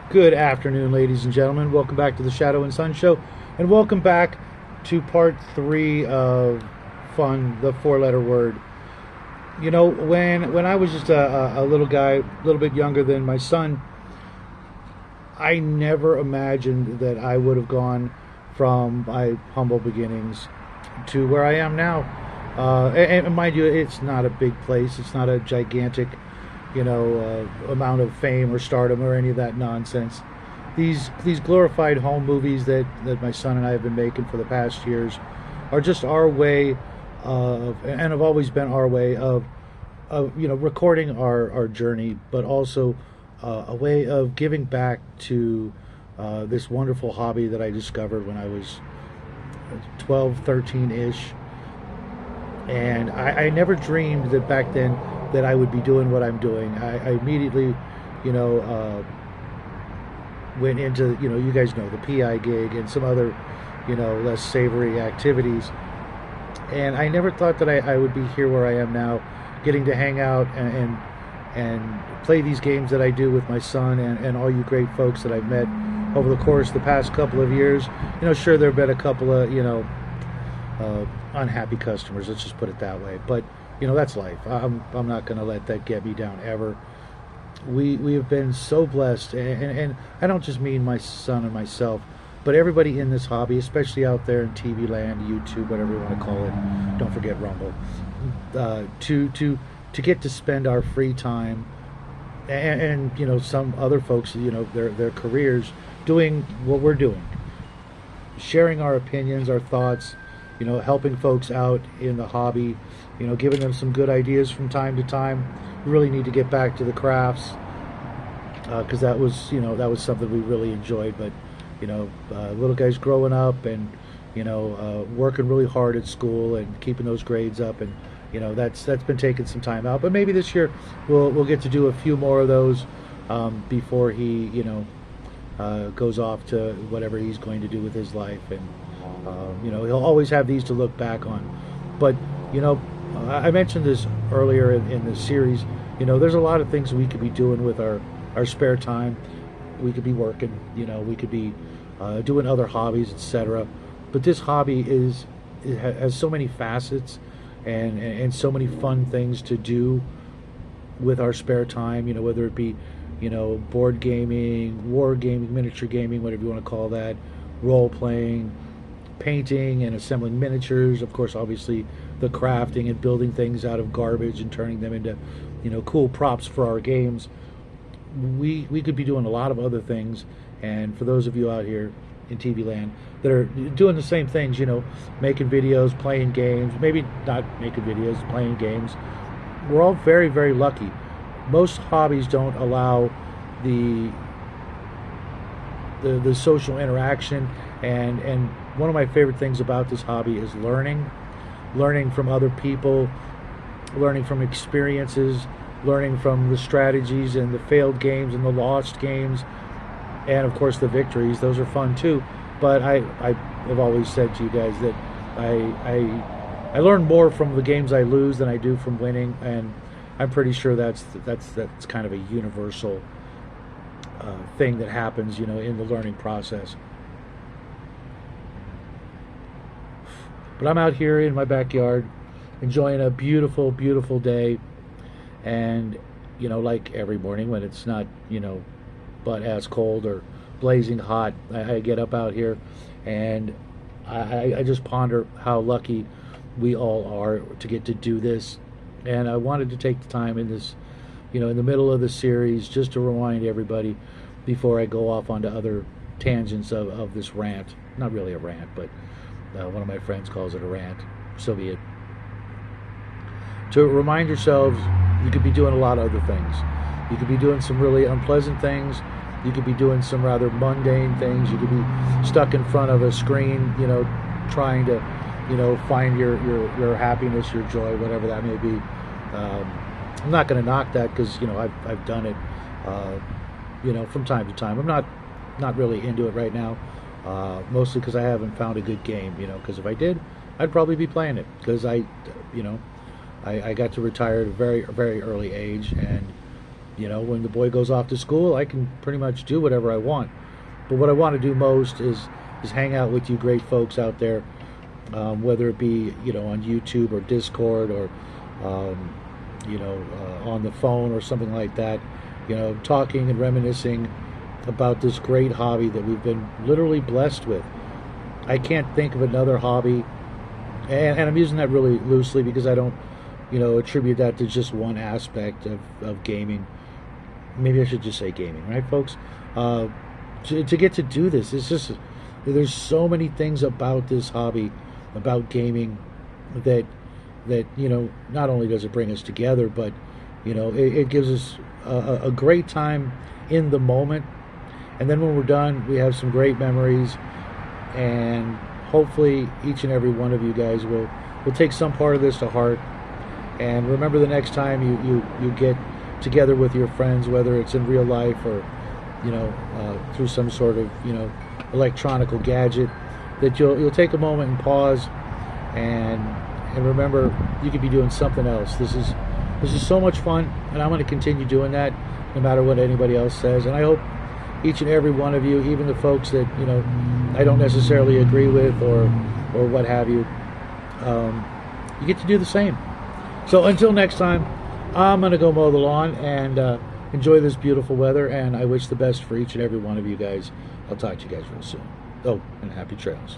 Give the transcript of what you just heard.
Good afternoon, ladies and gentlemen. Welcome back to the Shadow and Sun Show, and welcome back to part three of fun, the four-letter word. You know, when I was just a little guy, a little bit younger than my son, I never imagined that I would have gone from my humble beginnings to where I am now. And mind you, it's not a big place. It's not a gigantic, amount of fame or stardom or any of that nonsense. These glorified home movies that my son and I have been making for the past years are just our way of, and have always been our way of recording our journey, but also a way of giving back to this wonderful hobby that I discovered when I was 12, 13 ish. And I never dreamed that back then that I would be doing what I'm doing. I immediately, you know, uh, went into, you guys know, the PI gig and some other, less savory activities. And I never thought that I would be here where I am now, getting to hang out and play these games that I do with my son and all you great folks that I've met over the course of the past couple of years. Sure, there have been a couple of, unhappy customers. Let's just put it that way. But that's life. I'm not going to let that get me down ever. We have been so blessed, and I don't just mean my son and myself, but everybody in this hobby, especially out there in TV land, YouTube, whatever you want to call it. Don't forget Rumble. To get to spend our free time and some other folks, their careers doing what we're doing, sharing our opinions, our thoughts, helping folks out in the hobby, giving them some good ideas from time to time. We really need to get back to the crafts because that was something we really enjoyed. But little guys growing up and working really hard at school and keeping those grades up, and that's been taking some time out. But maybe this year we'll get to do a few more of those before he goes off to whatever he's going to do with his life. And he'll always have these to look back on. But I mentioned this earlier in the series. There's a lot of things we could be doing with our spare time. We could be working. We could be doing other hobbies, etc. But this hobby has so many facets and so many fun things to do with our spare time. Whether it be board gaming, war gaming, miniature gaming, whatever you want to call that, role playing, painting and assembling miniatures, of course, obviously the crafting and building things out of garbage and turning them into cool props for our games. We could be doing a lot of other things. And for those of you out here in TV land that are doing the same things, making videos, playing games, maybe not making videos, playing games, we're all very, very lucky. Most hobbies don't allow the social interaction, and one of my favorite things about this hobby is learning from other people, learning from experiences, learning from the strategies and the failed games and the lost games, and of course the victories. Those are fun too. But I have always said to you guys that I learn more from the games I lose than I do from winning, and I'm pretty sure that's kind of a universal thing that happens, in the learning process. But I'm out here in my backyard enjoying a beautiful, beautiful day. And, like every morning when it's not, butt ass cold or blazing hot, I get up out here and I just ponder how lucky we all are to get to do this. And I wanted to take the time in this, in the middle of the series, just to remind everybody before I go off onto other tangents of this rant. Not really a rant, but one of my friends calls it a rant. So be it. To remind yourselves, you could be doing a lot of other things. You could be doing some really unpleasant things. You could be doing some rather mundane things. You could be stuck in front of a screen, trying to, find your happiness, your joy, whatever that may be. I'm not going to knock that because, I've done it, from time to time. I'm not really into it right now, mostly because I haven't found a good game, because if I did, I'd probably be playing it because I got to retire at a very, very early age, and When the boy goes off to school, I can pretty much do whatever I want. But what I want to do most is hang out with you great folks out there, whether it be on YouTube or Discord or on the phone or something like that. Talking and reminiscing about this great hobby that we've been literally blessed with. I can't think of another hobby, and I'm using that really loosely because I don't attribute that to just one aspect of gaming. Maybe I should just say gaming, right, folks? To get to do this, it's just, there's so many things about this hobby, about gaming, that not only does it bring us together, but it gives us a great time in the moment, and then when we're done, we have some great memories, and hopefully each and every one of you guys will take some part of this to heart, and remember the next time you get together with your friends, whether it's in real life or through some sort of electronical gadget, that you'll take a moment and pause and remember you could be doing something else. This is so much fun, and I'm going to continue doing that no matter what anybody else says. And I hope each and every one of you, even the folks that I don't necessarily agree with or what have you, you get to do the same. So until next time, I'm going to go mow the lawn and enjoy this beautiful weather, and I wish the best for each and every one of you guys. I'll talk to you guys real soon. Oh, and happy trails.